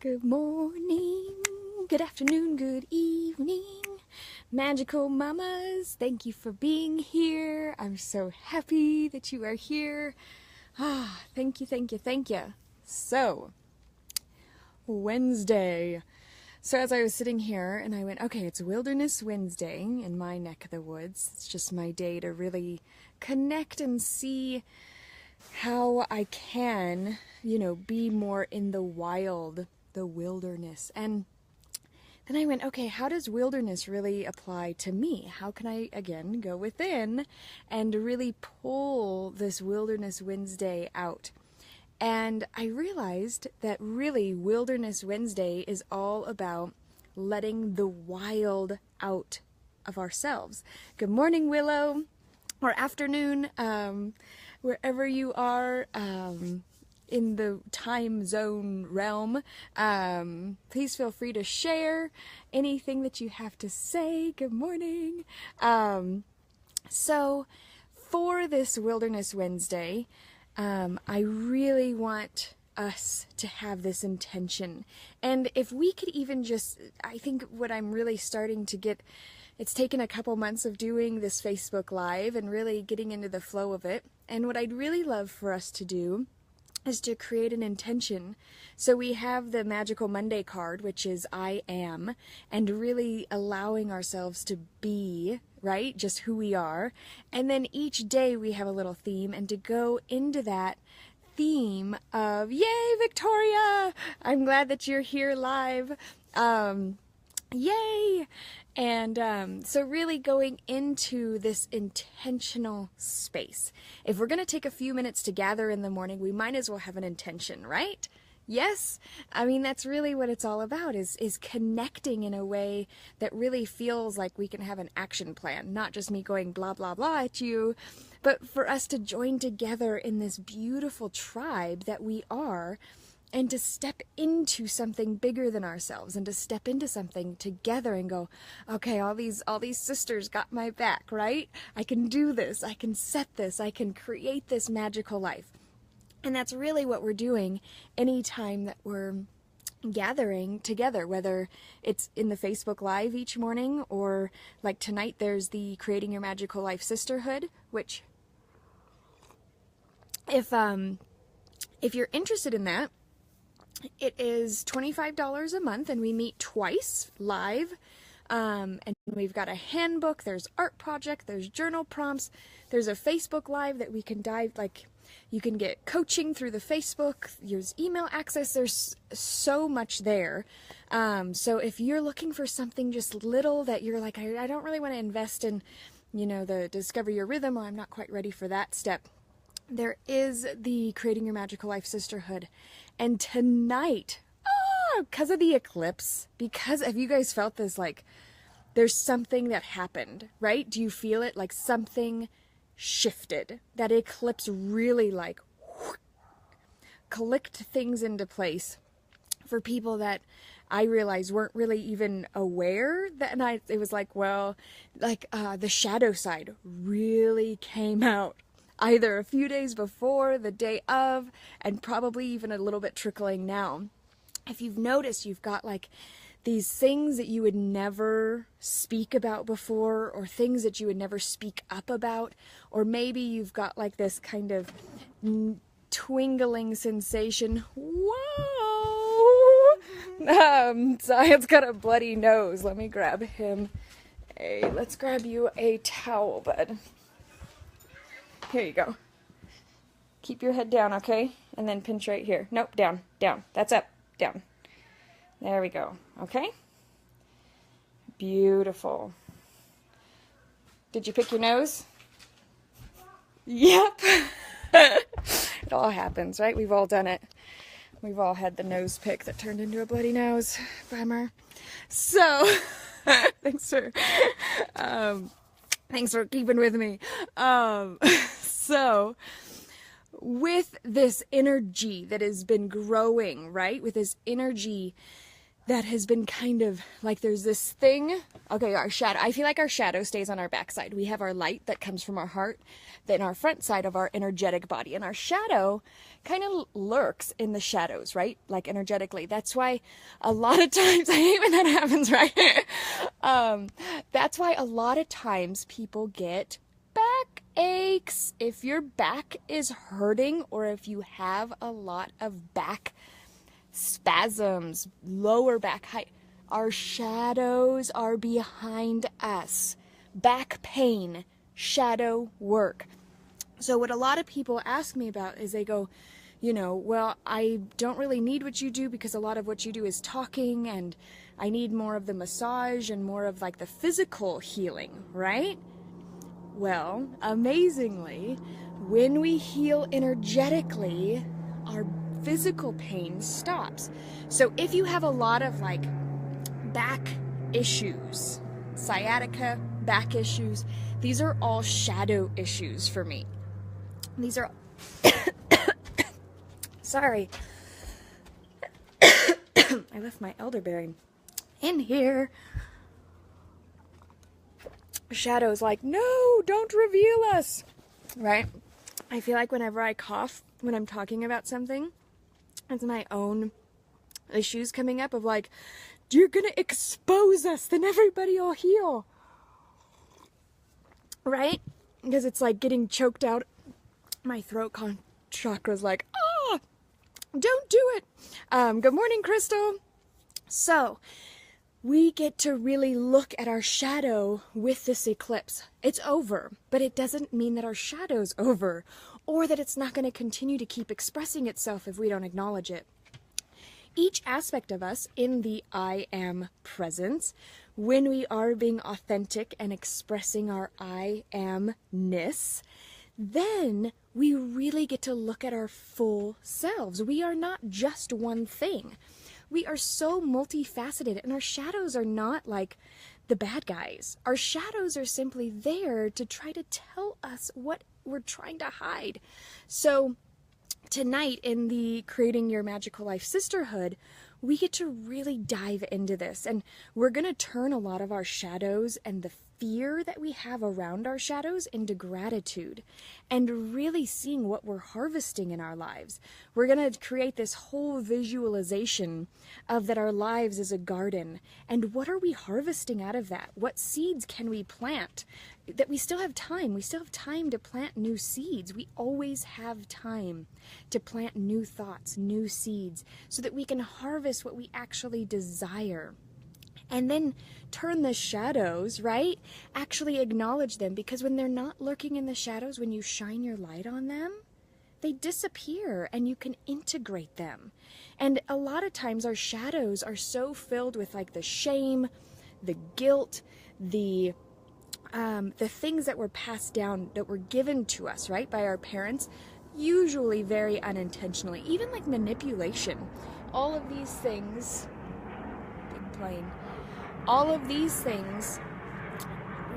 Good morning, good afternoon, good evening, magical mamas. Thank you for being here. I'm so happy that you are here. Thank you, thank you, thank you. So, Wednesday. So as I was sitting here and I went, okay, it's Wilderness Wednesday in my neck of the woods. It's just my day to really connect and see how I can, be more in the wild, the wilderness. And then I went, okay, how does wilderness really apply to me? How can I, again, go within and really pull this Wilderness Wednesday out? And I realized that really Wilderness Wednesday is all about letting the wild out of ourselves. Good morning, Willow, or afternoon, wherever you are in the time zone realm. Please feel free to share anything that you have to say. Good morning. So for this Wilderness Wednesday, I really want us to have this intention. And if we could even just, I think what I'm really starting to get, it's taken a couple months of doing this Facebook Live and really getting into the flow of it. And what I'd really love for us to do is to create an intention. So we have the Magical Monday card, which is I am, and really allowing ourselves to be, right? Just who we are. And then each day we have a little theme, and to go into that theme of, yay, Victoria! I'm glad that you're here live. Yay! And so really going into this intentional space. If we're going to take a few minutes to gather in the morning, we might as well have an intention, right? Yes? I mean, that's really what it's all about, is connecting in a way that really feels like we can have an action plan, not just me going blah, blah, blah at you, but for us to join together in this beautiful tribe that we are, and to step into something bigger than ourselves, and to step into something together and go, okay, all these sisters got my back, right? I can do this. I can set this. I can create this magical life. And that's really what we're doing anytime that we're gathering together, whether it's in the Facebook Live each morning, or like tonight there's the Creating Your Magical Life Sisterhood, which if you're interested in that, it is $25 a month, and we meet twice live. And we've got a handbook, there's art project, there's journal prompts, there's a Facebook Live that we can dive, like, you can get coaching through the Facebook, there's email access, there's so much there. So if you're looking for something just little that you're like, I don't really want to invest in, the Discover Your Rhythm, or I'm not quite ready for that step, there is the Creating Your Magical Life Sisterhood. And tonight, because of the eclipse, have you guys felt this, like, there's something that happened, right? Do you feel it? Like something shifted. That eclipse really, like, clicked things into place for people that I realized weren't really even aware that night. It was like, well, like, the shadow side really came out. Either a few days before, the day of, and probably even a little bit trickling now. If you've noticed, you've got like these things that you would never speak about before, or things that you would never speak up about, or maybe you've got like this kind of twingling sensation. Whoa! Zion's got a bloody nose. Let me grab him. Hey, let's grab you a towel, bud. Here you go. Keep your head down, okay? And then pinch right here. Nope, down, down. That's up, down. There we go, okay? Beautiful. Did you pick your nose? Yep. It all happens, right? We've all done it. We've all had the nose pick that turned into a bloody nose. Bummer. So, thanks for keeping with me. So, with this energy that has been growing, right? With this energy that has been kind of like, there's this thing. Okay, our shadow, I feel like our shadow stays on our backside. We have our light that comes from our heart, then our front side of our energetic body, and our shadow kind of lurks in the shadows, right? Like energetically. That's why a lot of times, I hate when that happens, right? That's why a lot of times people get back aches. If your back is hurting, or if you have a lot of back spasms, lower back height, our shadows are behind us. Back pain, shadow work. So what a lot of people ask me about is they go, well, I don't really need what you do because a lot of what you do is talking, and I need more of the massage and more of like the physical healing, right? Well, amazingly, when we heal energetically, our physical pain stops. So if you have a lot of like back issues, sciatica, back issues, these are all shadow issues for me. These are sorry. I left my elderberry in here. Shadow's like, no, don't reveal us, right? I feel like whenever I cough when I'm talking about something, it's my own issues coming up of like, you're gonna expose us, then everybody will heal, right? Because it's like getting choked out. My throat chakra's like, don't do it. Good morning, Crystal. So we get to really look at our shadow with this eclipse. It's over, but it doesn't mean that our shadow's over, or that it's not going to continue to keep expressing itself if we don't acknowledge it. Each aspect of us in the I am presence, when we are being authentic and expressing our I am-ness, then we really get to look at our full selves. We are not just one thing. We are so multifaceted, and our shadows are not like the bad guys. Our shadows are simply there to try to tell us what we're trying to hide. So tonight in the Creating Your Magical Life Sisterhood, we get to really dive into this, and we're going to turn a lot of our shadows and the fear that we have around our shadows into gratitude and really seeing what we're harvesting in our lives. We're going to create this whole visualization of that our lives is a garden, and what are we harvesting out of that? What seeds can we plant? That we still have time. We still have time to plant new seeds. We always have time to plant new thoughts, new seeds, so that we can harvest what we actually desire. And then turn the shadows, right? Actually acknowledge them, because when they're not lurking in the shadows, when you shine your light on them, they disappear and you can integrate them. And a lot of times our shadows are so filled with like the shame, the guilt, the things that were passed down, that were given to us, right, by our parents, usually very unintentionally, even like manipulation. All of these things, big plane, all of these things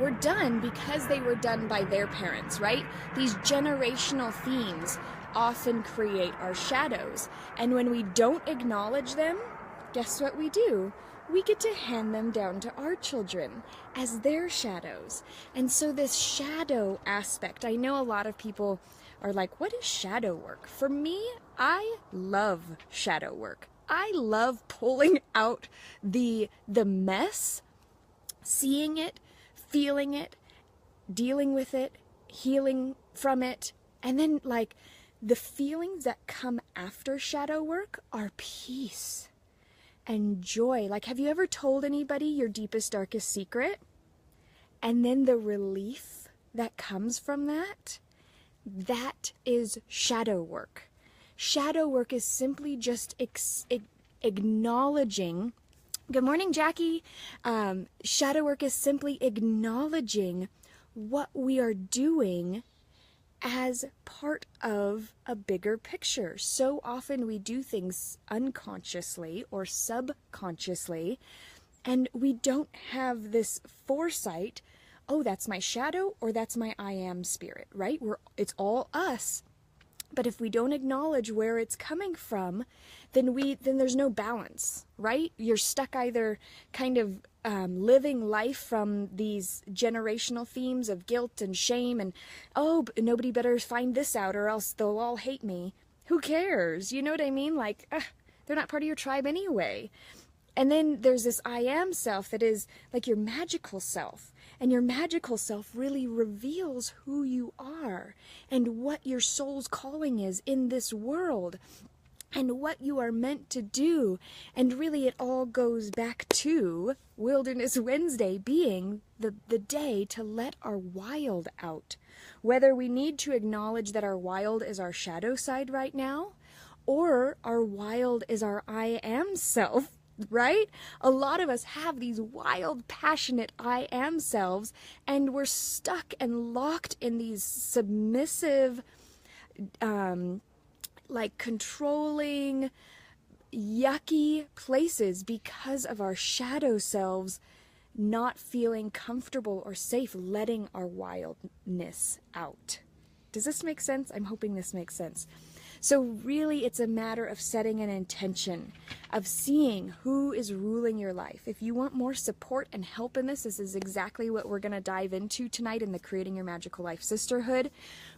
were done because they were done by their parents, right? These generational themes often create our shadows. And when we don't acknowledge them, guess what we do? We get to hand them down to our children as their shadows. And so this shadow aspect, I know a lot of people are like, what is shadow work? For me, I love shadow work. I love pulling out the mess, seeing it, feeling it, dealing with it, healing from it, and then like the feelings that come after shadow work are peace and joy. Like, have you ever told anybody your deepest, darkest secret? And then the relief that comes from that, that is shadow work. Shadow work is simply just acknowledging. Good morning, Jackie. Shadow work is simply acknowledging what we are doing as part of a bigger picture. So often we do things unconsciously or subconsciously, and we don't have this foresight, oh, that's my shadow or that's my I am spirit, right? It's all us. But if we don't acknowledge where it's coming from, then there's no balance, right? You're stuck either kind of living life from these generational themes of guilt and shame and, oh, nobody better find this out or else they'll all hate me. Who cares? You know what I mean? Like, they're not part of your tribe anyway. And then there's this I am self that is like your magical self. And your magical self really reveals who you are and what your soul's calling is in this world and what you are meant to do. And really it all goes back to Wilderness Wednesday being the day to let our wild out. Whether we need to acknowledge that our wild is our shadow side right now, or our wild is our I am self, right? A lot of us have these wild, passionate I am selves, and we're stuck and locked in these submissive, like controlling, yucky places because of our shadow selves not feeling comfortable or safe letting our wildness out. Does this make sense? I'm hoping this makes sense. So really, it's a matter of setting an intention, of seeing who is ruling your life. If you want more support and help in this is exactly what we're going to dive into tonight in the Creating Your Magical Life Sisterhood.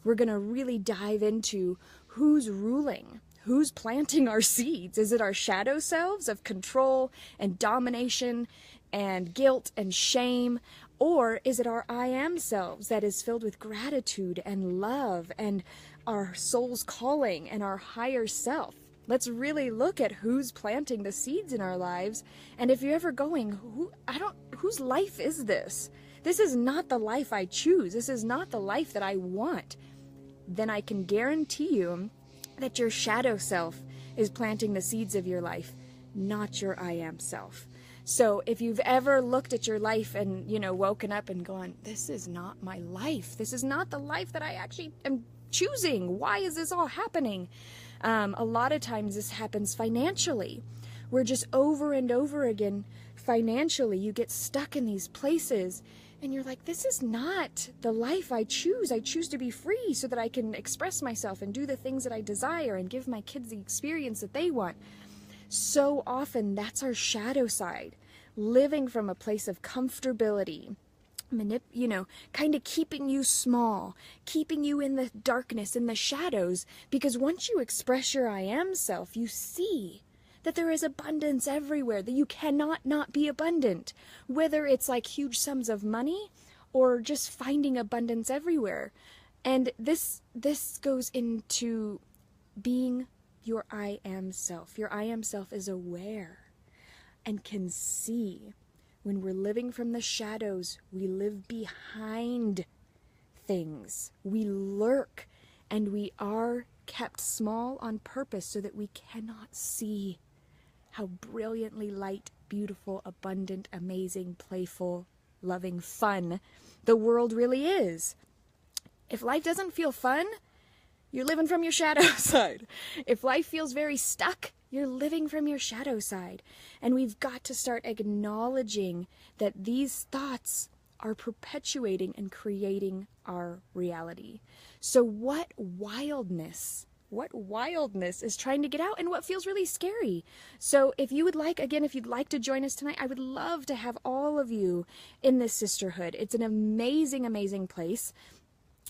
We're going to really dive into who's ruling, who's planting our seeds. Is it our shadow selves of control and domination and guilt and shame? Or is it our I am selves that is filled with gratitude and love and our soul's calling and our higher self? Let's really look at who's planting the seeds in our lives. And if you're ever going, whose life is this? This is not the life I choose. This is not the life that I want. Then I can guarantee you that your shadow self is planting the seeds of your life, not your I am self. So if you've ever looked at your life and, woken up and gone, this is not my life. This is not the life that I actually am choosing. Why is this all happening? A lot of times this happens financially. We're just over and over again financially. You get stuck in these places and you're like, this is not the life I choose. I choose to be free so that I can express myself and do the things that I desire and give my kids the experience that they want. So often that's our shadow side, living from a place of comfortability, kind of keeping you small, keeping you in the darkness, in the shadows, because once you express your I am self, you see that there is abundance everywhere, that you cannot not be abundant, whether it's like huge sums of money or just finding abundance everywhere. And this goes into being your I am self. Your I am self is aware and can see. When we're living from the shadows, we live behind things. We lurk and we are kept small on purpose so that we cannot see how brilliantly light, beautiful, abundant, amazing, playful, loving, fun the world really is. If life doesn't feel fun, you're living from your shadow side. If life feels very stuck, you're living from your shadow side. And we've got to start acknowledging that these thoughts are perpetuating and creating our reality. So what wildness is trying to get out and what feels really scary? So if you'd like to join us tonight, I would love to have all of you in this sisterhood. It's an amazing, amazing place.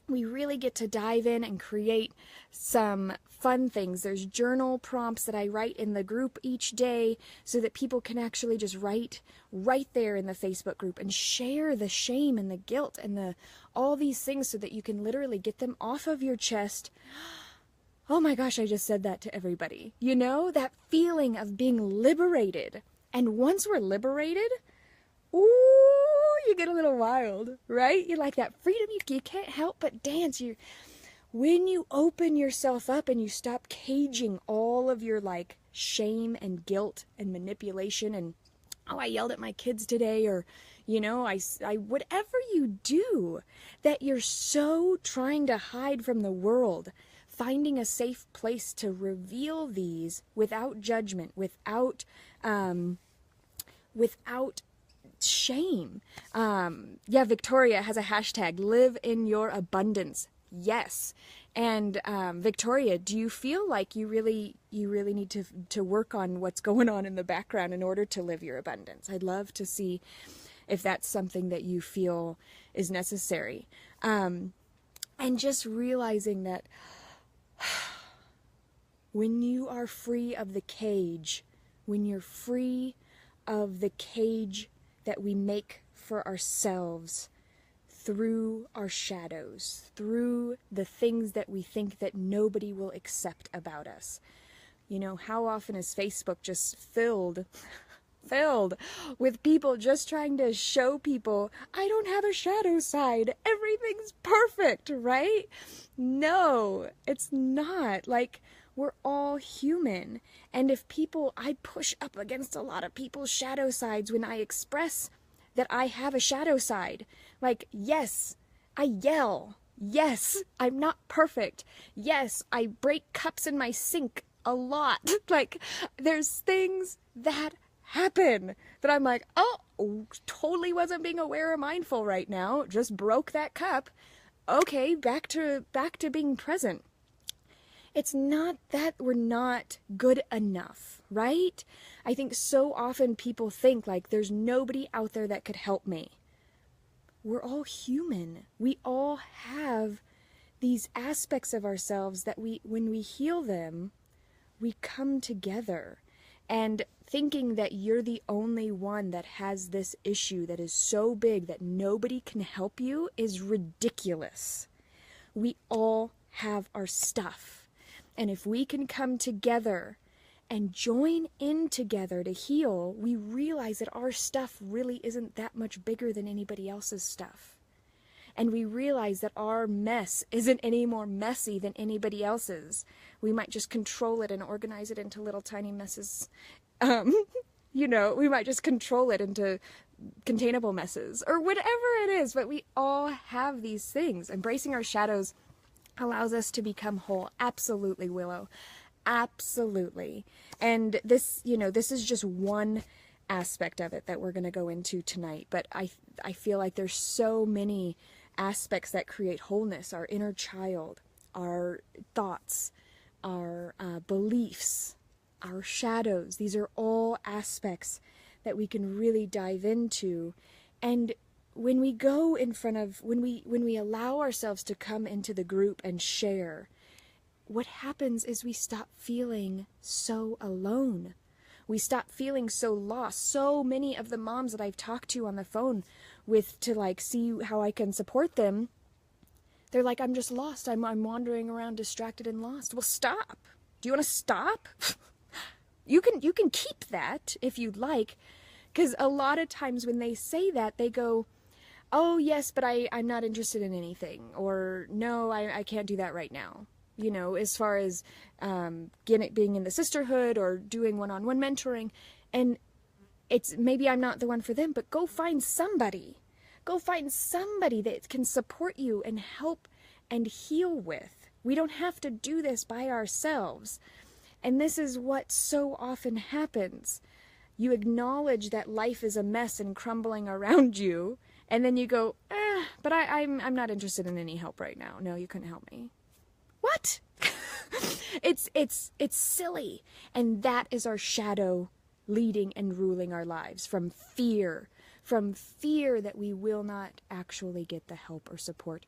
We really get to dive in and create some fun things. There's journal prompts that I write in the group each day so that people can actually just write right there in the Facebook group and share the shame and the guilt and all these things so that you can literally get them off of your chest. Oh my gosh, I just said that to everybody. That feeling of being liberated. And once we're liberated, you get a little wild, right? You like that freedom. You can't help but dance. When you open yourself up and you stop caging all of your shame and guilt and manipulation and, I yelled at my kids today, or, I whatever you do that you're so trying to hide from the world, finding a safe place to reveal these without judgment, without shame. Victoria has a hashtag, live in your abundance. Yes. And Victoria, do you feel like you really need to work on what's going on in the background in order to live your abundance? I'd love to see if that's something that you feel is necessary. And just realizing that when you are free of the cage, when you're free of the cage that we make for ourselves through our shadows, through the things that we think that nobody will accept about us. You know, how often is Facebook just filled with people just trying to show people, I don't have a shadow side, everything's perfect, right? No, it's not. Like, we're all human. And if I push up against a lot of people's shadow sides when I express that I have a shadow side. Like, yes, I yell. Yes, I'm not perfect. Yes, I break cups in my sink a lot. Like, there's things that happen that I'm like, oh, totally wasn't being aware or mindful right now. Just broke that cup. Okay, back to being present. It's not that we're not good enough, right? I think so often people think like there's nobody out there that could help me. We're all human. We all have these aspects of ourselves that when we heal them, we come together. And thinking that you're the only one that has this issue that is so big that nobody can help you is ridiculous. We all have our stuff. And if we can come together and join in together to heal, we realize that our stuff really isn't that much bigger than anybody else's stuff. And we realize that our mess isn't any more messy than anybody else's. We might just control it and organize it into little tiny messes. We might just control it into containable messes or whatever it is. But we all have these things. Embracing our shadows allows us to become whole. Absolutely, Willow. Absolutely. And this is just one aspect of it that we're going to go into tonight. But I feel like there's so many aspects that create wholeness. Our inner child, our thoughts, our beliefs, our shadows. These are all aspects that we can really dive into. And when we go in front of, when we allow ourselves to come into the group and share, what happens is we stop feeling so alone. We stop feeling so lost. So many of the moms that I've talked to on the phone with to like see how I can support them, they're like, I'm just lost. I'm wandering around distracted and lost. Well, stop. Do you want to stop? You can keep that if you'd like, because a lot of times when they say that, they go, oh, yes, but I'm not interested in anything. Or, no, I can't do that right now. You know, as far as being in the sisterhood or doing one-on-one mentoring. And it's maybe I'm not the one for them, but go find somebody. Go find somebody that can support you and help and heal with. We don't have to do this by ourselves. And this is what so often happens. You acknowledge that life is a mess and crumbling around you. And then you go, but I'm not interested in any help right now. No, you couldn't help me. What? It's silly. And that is our shadow leading and ruling our lives from fear that we will not actually get the help or support,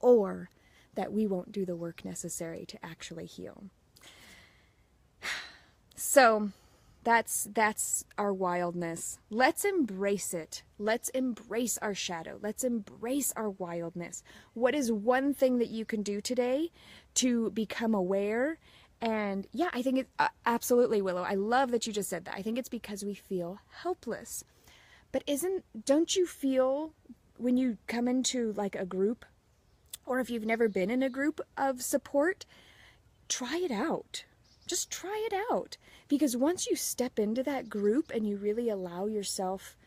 or that we won't do the work necessary to actually heal. So that's our wildness. Let's embrace it. Let's embrace our shadow. Let's embrace our wildness. What is one thing that you can do today to become aware? And yeah, I think absolutely, Willow. I love that you just said that. I think it's because we feel helpless. But don't you feel when you come into like a group, or if you've never been in a group of support, try it out. Just try it out. Because once you step into that group and you really allow yourself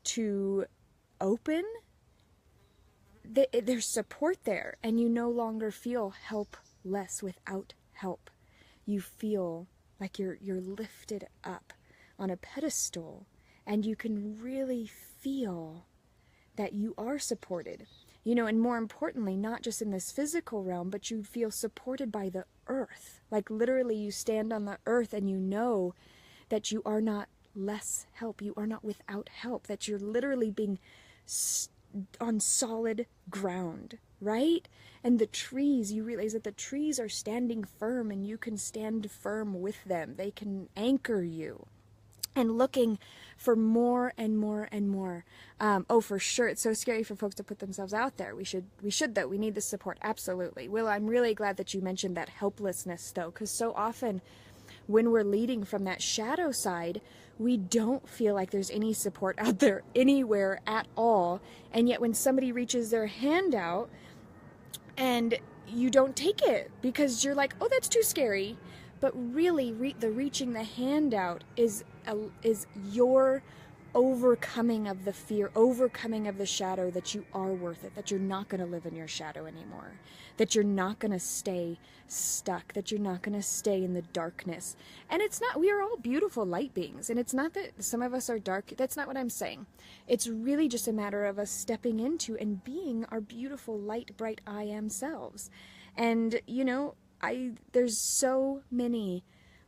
to open, there's support there, and you no longer feel helpless without help. You feel like you're lifted up on a pedestal, and you can really feel that you are supported. you know, and more importantly, not just in this physical realm, but you feel supported by the earth. Like literally you stand on the earth and you know that you are not less help. You are not without help, that you're literally being on solid ground, right? And the trees, you realize that the trees are standing firm and you can stand firm with them. They can anchor you. And looking for more and more and more. Oh, for sure. It's so scary for folks to put themselves out there. We should though. We need the support. Absolutely. Will, I'm really glad that you mentioned that helplessness though, because so often when we're leading from that shadow side, we don't feel like there's any support out there anywhere at all. And yet when somebody reaches their hand out and you don't take it because you're like, oh, that's too scary. But really, the reaching the hand out is your overcoming of the fear, overcoming of the shadow, that you are worth it, that you're not going to live in your shadow anymore, that you're not going to stay stuck, that you're not going to stay in the darkness. And it's not, we are all beautiful light beings, and it's not that some of us are dark. That's not what I'm saying. It's really just a matter of us stepping into and being our beautiful, light, bright I am selves. And, you know, there's so many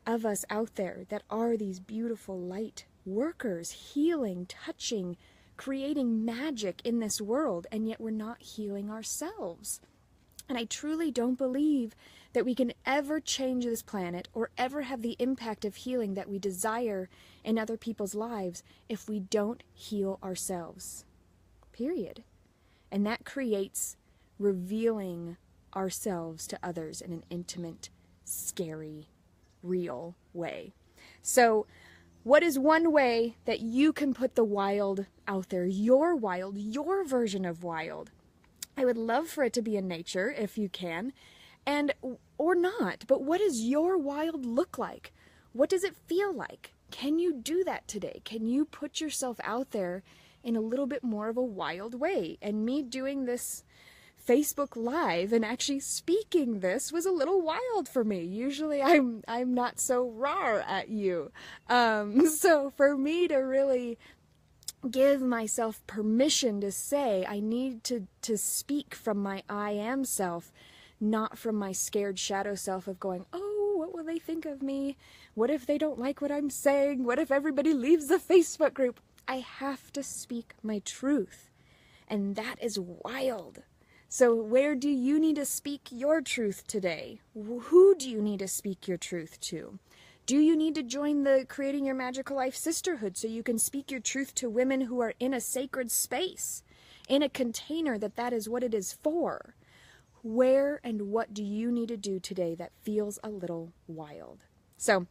of us out there that are these beautiful light workers, healing, touching, creating magic in this world, and yet we're not healing ourselves. And I truly don't believe that we can ever change this planet or ever have the impact of healing that we desire in other people's lives if we don't heal ourselves. Period. And that creates revealing ourselves to others in an intimate, scary, real way. So what is one way that you can put the wild out there? Your wild, your version of wild. I would love for it to be in nature if you can, and or not. But what does your wild look like? What does it feel like? Can you do that today? Can you put yourself out there in a little bit more of a wild way? And me doing this Facebook Live and actually speaking this was a little wild for me. Usually I'm not so raw at you. So for me to really give myself permission to say I need to speak from my I am self, not from my scared shadow self of going, oh, what will they think of me? What if they don't like what I'm saying? What if everybody leaves the Facebook group? I have to speak my truth. And that is wild. So where do you need to speak your truth today? Who do you need to speak your truth to? Do you need to join the Creating Your Magical Life Sisterhood so you can speak your truth to women who are in a sacred space, in a container that is what it is for? Where and what do you need to do today that feels a little wild? So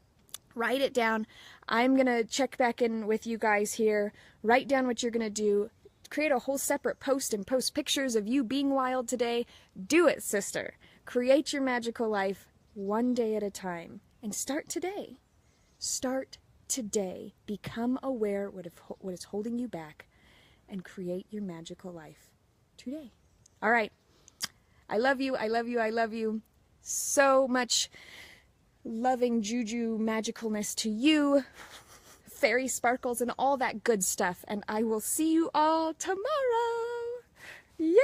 write it down. I'm going to check back in with you guys here. Write down what you're going to do. Create a whole separate post and post pictures of you being wild today. Do it, sister. Create your magical life one day at a time. And start today. Start today. Become aware what is holding you back and create your magical life today. All right. I love you. I love you. I love you. So much loving juju magicalness to you. Fairy sparkles and all that good stuff. And I will see you all tomorrow. Yay!